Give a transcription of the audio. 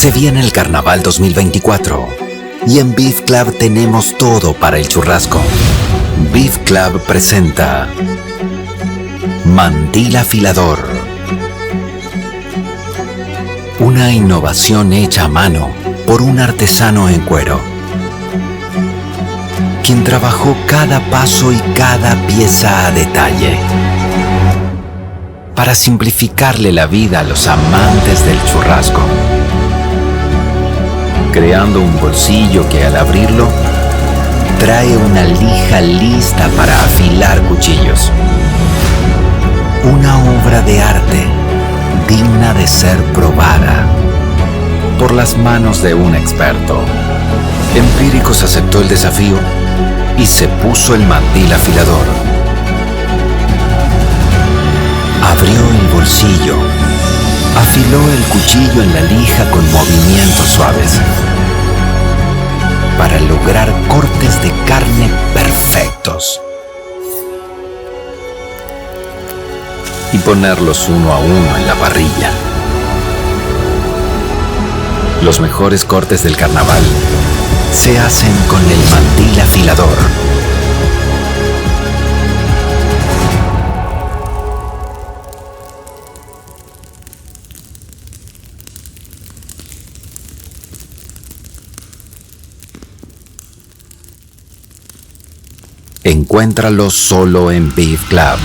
Se viene el Carnaval 2024 y en Beef Club tenemos todo para el churrasco. Beef Club presenta Mandil Afilador, una innovación hecha a mano por un artesano en cuero, quien trabajó cada paso y cada pieza a detalle para simplificarle la vida a los amantes del churrasco, creando un bolsillo que al abrirlo trae una lija lista para afilar cuchillos. Una obra de arte digna de ser probada por las manos de un experto. Empíricos aceptó el desafío y se puso el mandil afilador. Abrió el bolsillo, afiló el cuchillo en la lija con movimientos suaves para lograr cortes de carne perfectos y ponerlos uno a uno en la parrilla. Los mejores cortes del carnaval se hacen con el mandil afilador. Encuéntralo solo en Beef Club.